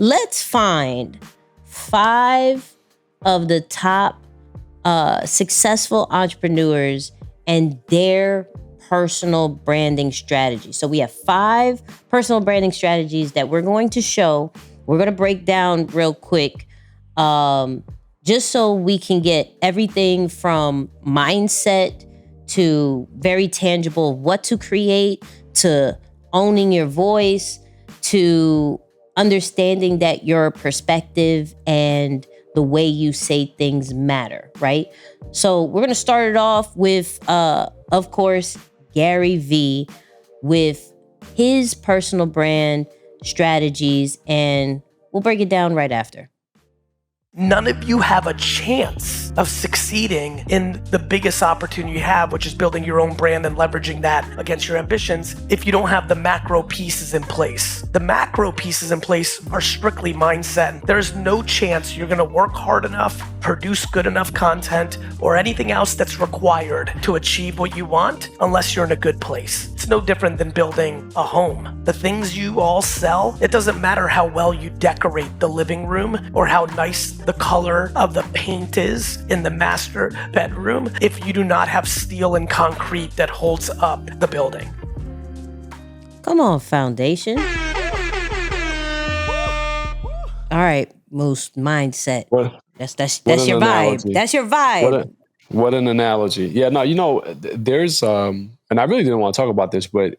Let's find 5 of the top successful entrepreneurs and their personal branding strategies. So we have 5 personal branding strategies that we're going to show. We're going to break down real quick, just so we can get everything from mindset to very tangible what to create, to owning your voice, to understanding that your perspective and the way you say things matter, right? So we're going to start it off with, of course, GaryVee with his personal brand strategies, and we'll break it down right after. None of you have a chance of succeeding in the biggest opportunity you have, which is building your own brand and leveraging that against your ambitions, if you don't have the macro pieces in place. The macro pieces in place are strictly mindset. There's no chance you're gonna work hard enough, produce good enough content, or anything else that's required to achieve what you want unless you're in a good place. It's no different than building a home. The things you all sell, it doesn't matter how well you decorate the living room or how nice the color of the paint is in the master bedroom if you do not have steel and concrete that holds up the building. Come on, foundation. All right, Moose, mindset. That's your analogy. vibe. That's your vibe. What an analogy. Yeah, no, there's and I really didn't want to talk about this, but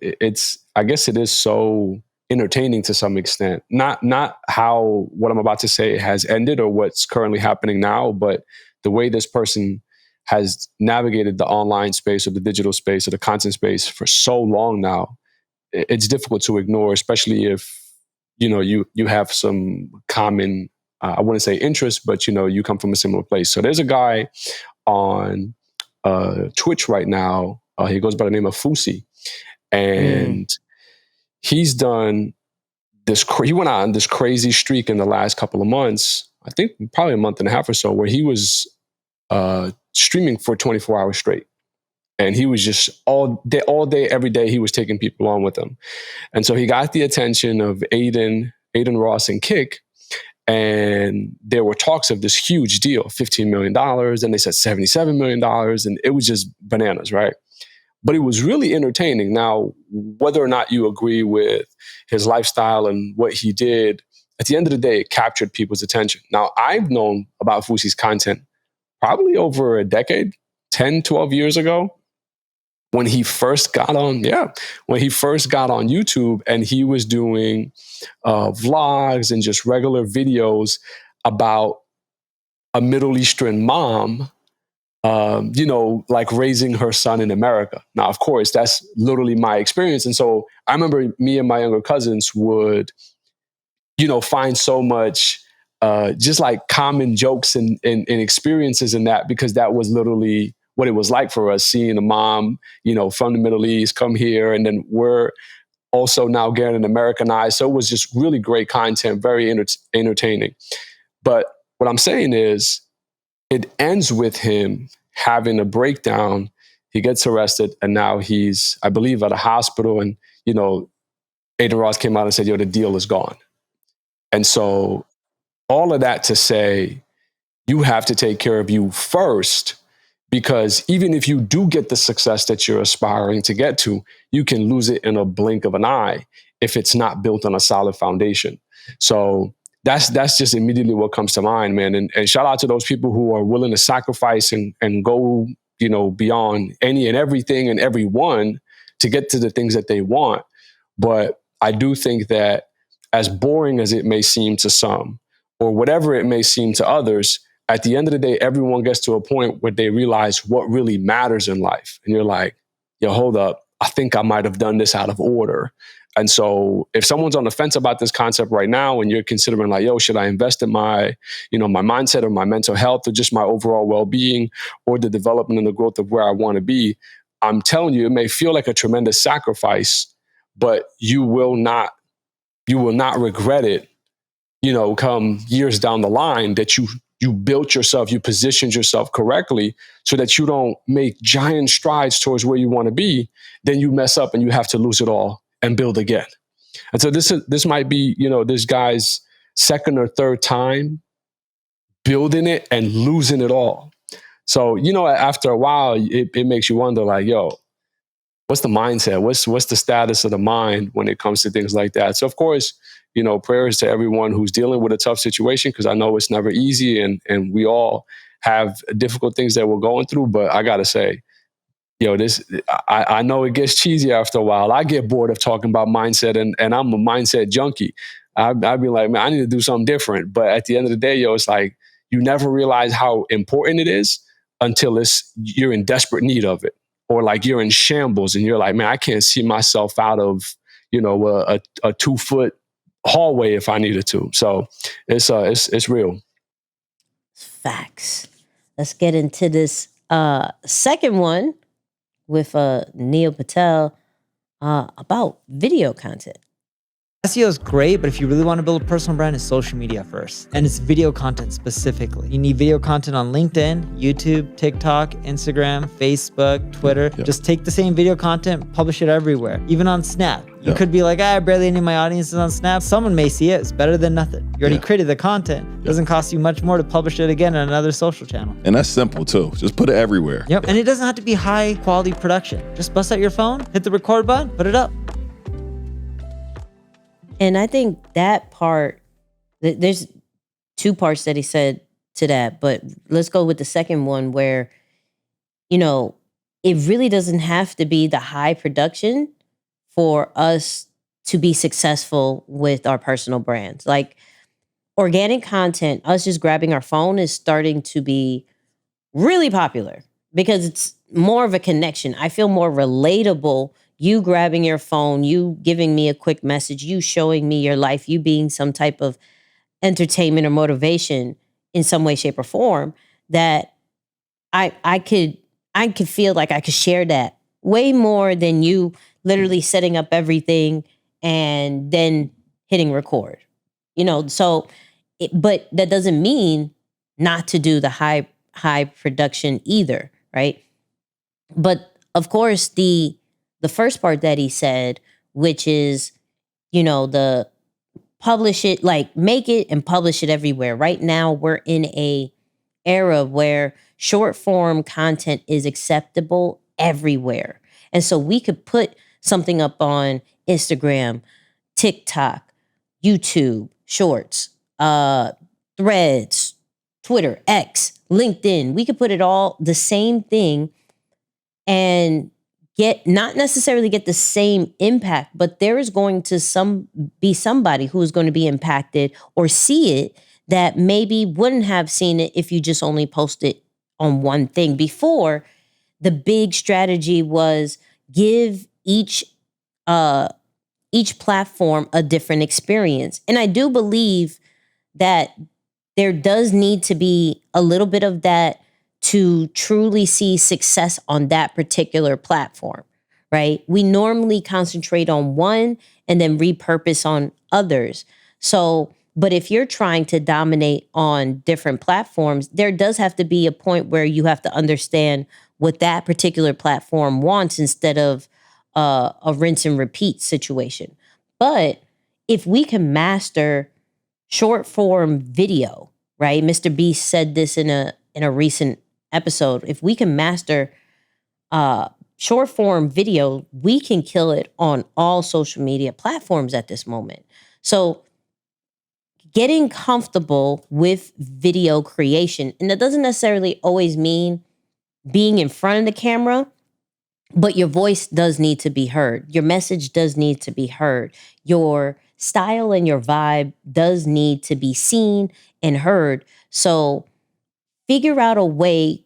I guess it is so entertaining to some extent. Not how what I'm about to say has ended or what's currently happening now, but the way this person has navigated the online space or the digital space or the content space for so long now. It's difficult to ignore, especially if you have some common I wouldn't say interest, but you come from a similar place. So there's a guy on Twitch right now. He goes by the name of Fousey, and he's done this. He went on this crazy streak in the last couple of months. I think probably a month and a half or so, where he was streaming for 24 hours straight, and he was just all day, every day. He was taking people on with him, and so he got the attention of Aiden Ross and Kick. And there were talks of this huge deal, $15 million, and they said $77 million, and it was just bananas, right? But it was really entertaining. Now, whether or not you agree with his lifestyle and what he did, at the end of the day, it captured people's attention. Now, I've known about Fousey's content probably over a decade, 10, 12 years ago, when he first got on YouTube, and he was doing vlogs and just regular videos about a Middle Eastern mom, like raising her son in America. Now, of course, that's literally my experience. And so I remember me and my younger cousins would, find so much just like common jokes and experiences in that, because that was literally what it was like for us, seeing a mom, from the Middle East come here, and then we're also now getting Americanized. So it was just really great content, very entertaining. But what I'm saying is, it ends with him having a breakdown. He gets arrested, and now he's, I believe, at a hospital. And, Aiden Ross came out and said, the deal is gone. And so all of that to say, you have to take care of you first, because even if you do get the success that you're aspiring to get to, you can lose it in a blink of an eye if it's not built on a solid foundation. So that's just immediately what comes to mind, man. And shout out to those people who are willing to sacrifice and go, beyond any and everything and everyone to get to the things that they want. But I do think that, as boring as it may seem to some, or whatever it may seem to others, at the end of the day, everyone gets to a point where they realize what really matters in life. And you're like, hold up, I think I might have done this out of order. And so if someone's on the fence about this concept right now, and you're considering like, should I invest in my, my mindset or my mental health, or just my overall well-being, or the development and the growth of where I want to be, I'm telling you, it may feel like a tremendous sacrifice, but you will not regret it, come years down the line, that you built yourself, you positioned yourself correctly, so that you don't make giant strides towards where you want to be. Then you mess up and you have to lose it all and build again. And so this might be, this guy's second or third time building it and losing it all. So, after a while, it makes you wonder, like, yo, what's the mindset? What's the status of the mind when it comes to things like that? So, of course, prayers to everyone who's dealing with a tough situation, because I know it's never easy, and we all have difficult things that we're going through. But I got to say, I know it gets cheesy after a while. I get bored of talking about mindset, and I'm a mindset junkie. I'd be like, man, I need to do something different. But at the end of the day, it's like you never realize how important it is until you're in desperate need of it, or like you're in shambles and you're like, man, I can't see myself out of a 2-foot hallway if I needed to. So it's real. Facts. Let's get into this second one with Neil Patel about video content. SEO is great, but if you really want to build a personal brand, it's social media first. And it's video content specifically. You need video content on LinkedIn, YouTube, TikTok, Instagram, Facebook, Twitter. Yeah. Just take the same video content, publish it everywhere. Even on Snap. You could be like, barely any of my audience is on Snap. Someone may see it. It's better than nothing. You already created the content. It doesn't cost you much more to publish it again on another social channel. And that's simple too. Just put it everywhere. Yep. And it doesn't have to be high quality production. Just bust out your phone, hit the record button, put it up. And I think that part, there's 2 parts that he said to that, but let's go with the second one where, it really doesn't have to be the high production for us to be successful with our personal brands. Like organic content, us just grabbing our phone is starting to be really popular because it's more of a connection. I feel more relatable. You grabbing your phone, you giving me a quick message, you showing me your life, you being some type of entertainment or motivation in some way, shape, or form, that I could feel like I could share that way more than you literally setting up everything and then hitting record. But that doesn't mean not to do the high production either, right? But of course, the first part that he said, which is, the publish it, like make it and publish it everywhere. Right now, we're in a era where short form content is acceptable everywhere. And so we could put something up on Instagram, TikTok, YouTube, Shorts, Threads, Twitter, X, LinkedIn. We could put it all the same thing and not necessarily get the same impact, but there is going to be somebody who is going to be impacted or see it that maybe wouldn't have seen it if you just only posted on one thing. Before, the big strategy was give each platform a different experience. And I do believe that there does need to be a little bit of that to truly see success on that particular platform, right? We normally concentrate on one and then repurpose on others. So, but if you're trying to dominate on different platforms, there does have to be a point where you have to understand what that particular platform wants instead of a rinse and repeat situation. But if we can master short form video, right? Mr. Beast said this in a recent episode. If we can master short form video, we can kill it on all social media platforms at this moment. So getting comfortable with video creation, and that doesn't necessarily always mean being in front of the camera, but your voice does need to be heard. Your message does need to be heard. Your style and your vibe does need to be seen and heard. So figure out a way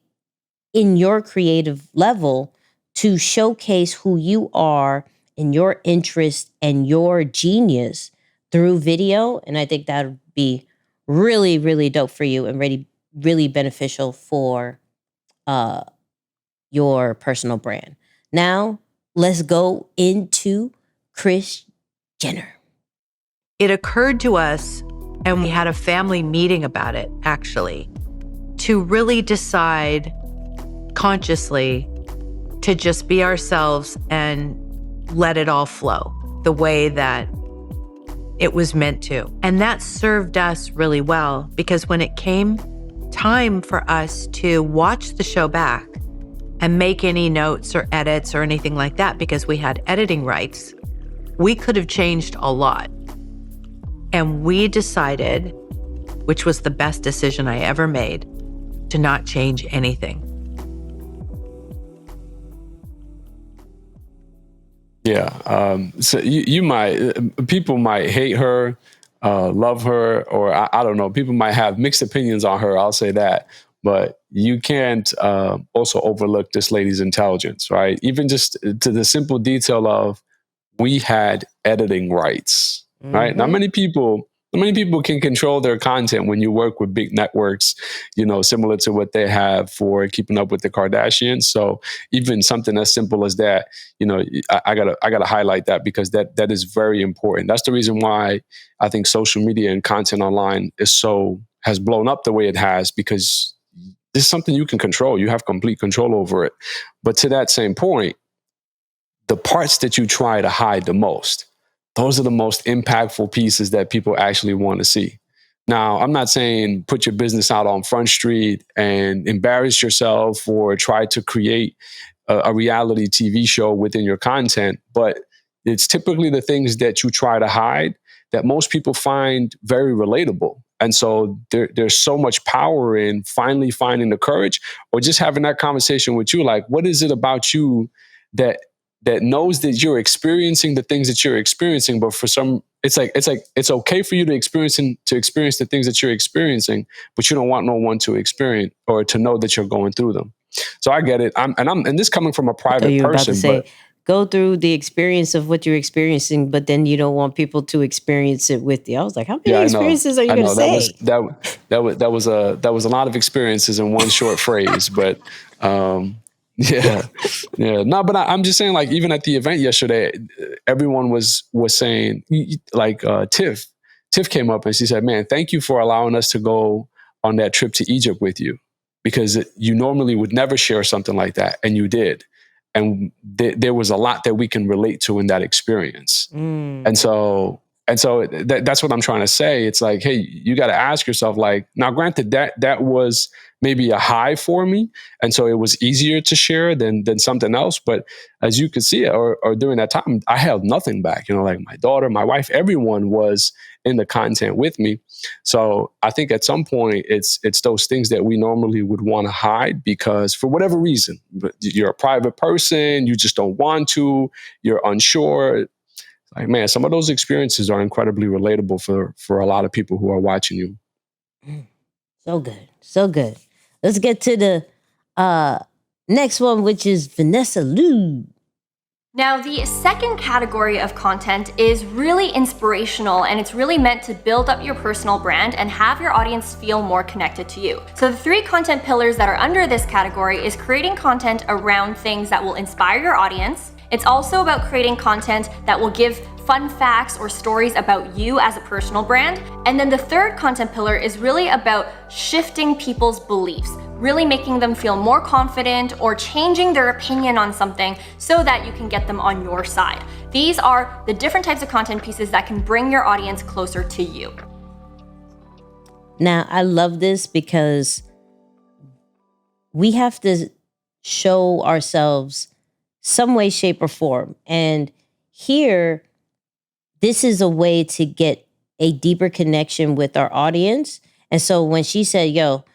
in your creative level to showcase who you are and your interest and your genius through video. And I think that would be really, really dope for you and really, really beneficial for your personal brand. Now, let's go into Kris Jenner. It occurred to us, and we had a family meeting about it, actually, to really decide consciously to just be ourselves and let it all flow the way that it was meant to. And that served us really well, because when it came time for us to watch the show back and make any notes or edits or anything like that, because we had editing rights, we could have changed a lot. And we decided, which was the best decision I ever made, to not change anything. Yeah. So you might, people might hate her, love her, or I don't know. People might have mixed opinions on her. I'll say that. But you can't also overlook this lady's intelligence, right? Even just to the simple detail of, we had editing rights, right? Not many people can control their content when you work with big networks, similar to what they have for Keeping Up with the Kardashians. So even something as simple as that, I gotta highlight that, because that is very important. That's the reason why I think social media and content online has blown up the way it has, because this is something you can control. You have complete control over it. But to that same point, the parts that you try to hide the most, those are the most impactful pieces that people actually want to see. Now, I'm not saying put your business out on Front Street and embarrass yourself or try to create a reality TV show within your content, but it's typically the things that you try to hide that most people find very relatable. And so there's so much power in finally finding the courage, or just having that conversation with you. Like, what is it about you that knows that you're experiencing the things that you're experiencing, but for some, it's okay for you to experience the things that you're experiencing, but you don't want no one to experience or to know that you're going through them. So I get it. And this coming from a private person, go through the experience of what you're experiencing, but then you don't want people to experience it with you. I was like, how many experiences are you going to say? That was a lot of experiences in one short phrase, but yeah. No, but I'm just saying, like, even at the event yesterday, everyone was saying, like, Tiff came up and she said, man, thank you for allowing us to go on that trip to Egypt with you, because you normally would never share something like that, and you did. And there was a lot that we can relate to in that experience. And so that's what I'm trying to say. It's like, hey, you got to ask yourself, like, now granted that was maybe a high for me, and so it was easier to share than something else. But as you could see, or during that time, I held nothing back. Like my daughter, my wife, everyone was in the content with me. So I think at some point it's those things that we normally would want to hide, because for whatever reason, you're a private person, you just don't want to, you're unsure. Like, man, some of those experiences are incredibly relatable for a lot of people who are watching you. So good. So good. Let's get to the next one, which is Vanessa Lou. Now, the second category of content is really inspirational, and it's really meant to build up your personal brand and have your audience feel more connected to you. So the 3 content pillars that are under this category is creating content around things that will inspire your audience. It's also about creating content that will give fun facts or stories about you as a personal brand. And then the third content pillar is really about shifting people's beliefs, really making them feel more confident or changing their opinion on something so that you can get them on your side. These are the different types of content pieces that can bring your audience closer to you. Now, I love this because we have to show ourselves some way, shape, or form. And here, this is a way to get a deeper connection with our audience. And so when she said, yo,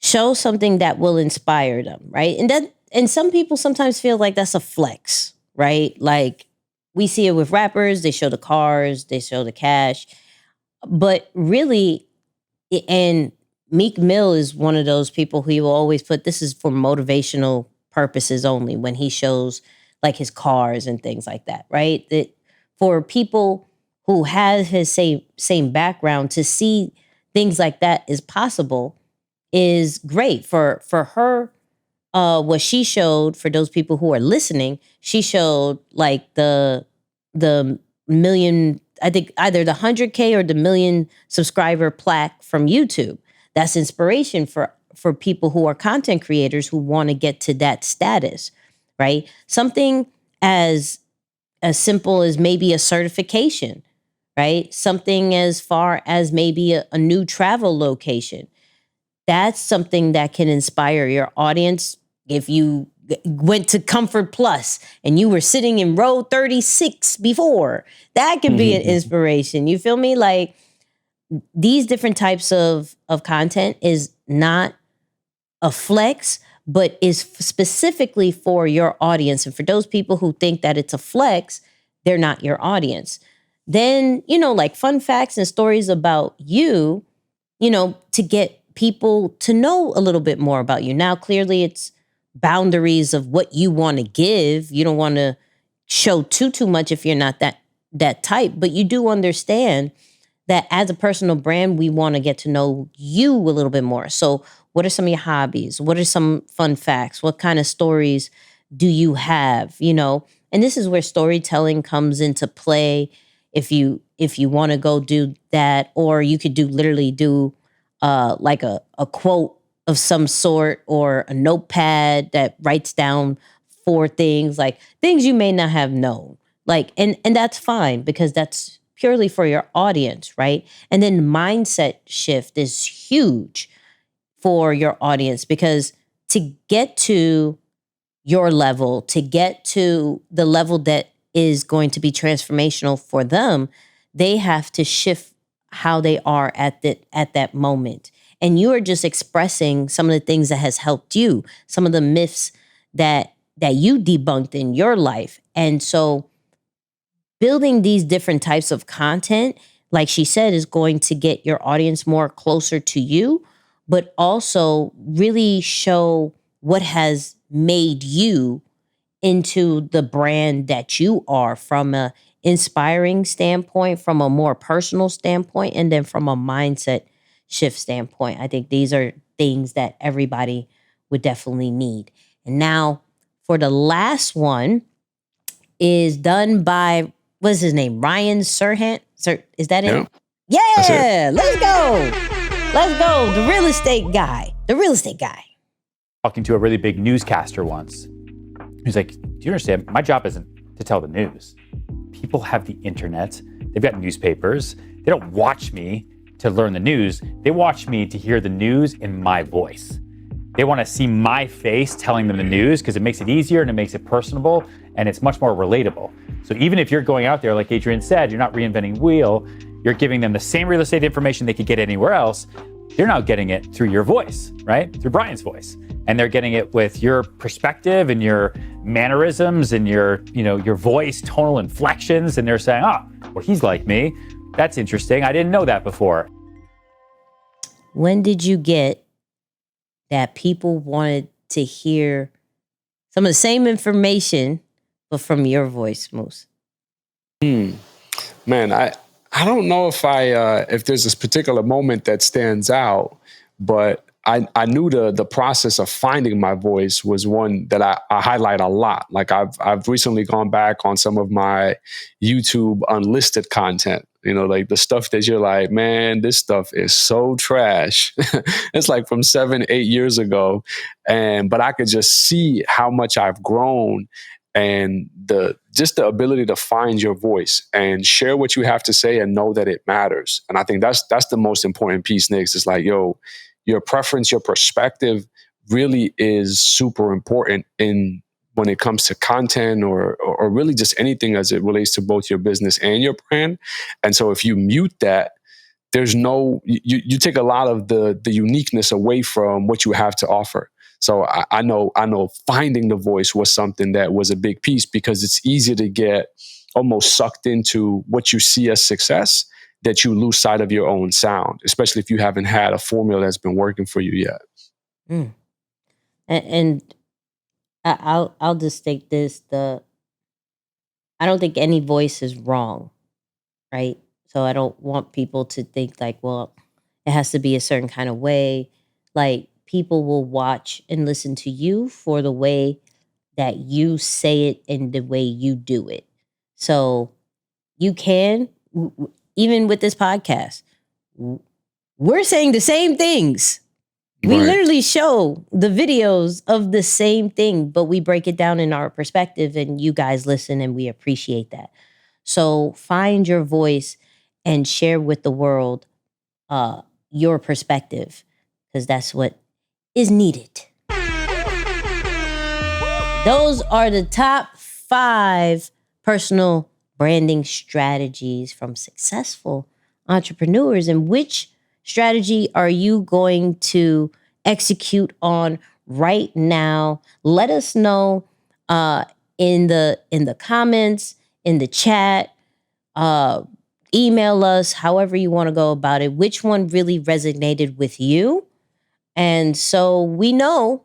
show something that will inspire them, right? And some people sometimes feel like that's a flex, right? Like we see it with rappers, they show the cars, they show the cash. But really, and Meek Mill is one of those people who he will always put, this is for motivational purposes only, when he shows like his cars and things like that, right? That for people who have his same background, to see things like that is possible is great. For her, what she showed, for those people who are listening, she showed like the million, I think either the 100K or the million subscriber plaque from YouTube. That's inspiration for people who are content creators who want to get to that status, right? Something as simple as maybe a certification, right? Something as far as maybe a new travel location. That's something that can inspire your audience. If you went to Comfort Plus and you were sitting in row 36 before, that could be an inspiration. You feel me? Like, these different types of content is not a flex, but is specifically for your audience. And for those people who think that it's a flex, they're not your audience. Then, like fun facts and stories about you, to get people to know a little bit more about you. Now, clearly it's boundaries of what you want to give. You don't want to show too much if you're not that type, but you do understand that as a personal brand, we want to get to know you a little bit more. So what are some of your hobbies? What are some fun facts? What kind of stories do you have? And this is where storytelling comes into play. If you want to go do that, or you could literally do like a quote of some sort, or a notepad that writes down 4 things, like things you may not have known. Like, and that's fine, because that's purely for your audience, right? And then mindset shift is huge for your audience, because to get to your level, to get to the level that is going to be transformational for them, they have to shift how they are at that moment. And you are just expressing some of the things that has helped you, some of the myths that you debunked in your life. And so building these different types of content, like she said, is going to get your audience more closer to you, but also really show what has made you into the brand that you are, from a inspiring standpoint, from a more personal standpoint, and then from a mindset shift standpoint. I think these are things that everybody would definitely need. And now for the last one, is done by, what's his name? Ryan Serhant? Is that it? Yeah, let's go. The real estate guy. Talking to a really big newscaster once. He's like, do you understand? My job isn't to tell the news. People have the internet. They've got newspapers. They don't watch me to learn the news. They watch me to hear the news in my voice. They want to see my face telling them the news, because it makes it easier and it makes it personable and it's much more relatable. So even if you're going out there, like Adrian said, you're not reinventing wheel, you're giving them the same real estate information they could get anywhere else. They're now getting it through your voice, right? Through Brian's voice. And they're getting it with your perspective and your mannerisms and your voice, tonal inflections. And they're saying, well, he's like me. That's interesting. I didn't know that before. When did you get that people wanted to hear some of the same information, but from your voice, Moose? Man, I don't know if there's this particular moment that stands out, but I knew the process of finding my voice was one that I highlight a lot. Like I've recently gone back on some of my YouTube unlisted content, like the stuff that you're like, man, this stuff is so trash. It's like from 7-8 years ago. But I could just see how much I've grown, and the ability to find your voice and share what you have to say and know that it matters. And I think that's the most important piece, Nick. It's like, your preference, your perspective really is super important when it comes to content or really just anything as it relates to both your business and your brand. And so if you mute that, there's you take a lot of the uniqueness away from what you have to offer. So I know finding the voice was something that was a big piece, because it's easy to get almost sucked into what you see as success, that you lose sight of your own sound, especially if you haven't had a formula that's been working for you yet. And I'll just state this: I don't think any voice is wrong, right? So I don't want people to think like, well, it has to be a certain kind of way. Like, people will watch and listen to you for the way that you say it and the way you do it. So you can, even with this podcast, we're saying the same things. We literally show the videos of the same thing, but we break it down in our perspective, and you guys listen, and we appreciate that. So find your voice and share with the world your perspective, because that's what is needed. Those are the top 5 personal branding strategies from successful entrepreneurs. And which strategy are you going to execute on right now? Let us know in the comments, in the chat, email us, however you want to go about it, which one really resonated with you. And so we know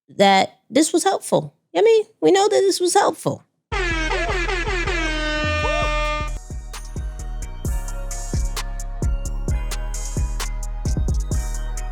that this was helpful. I mean, we know that this was helpful.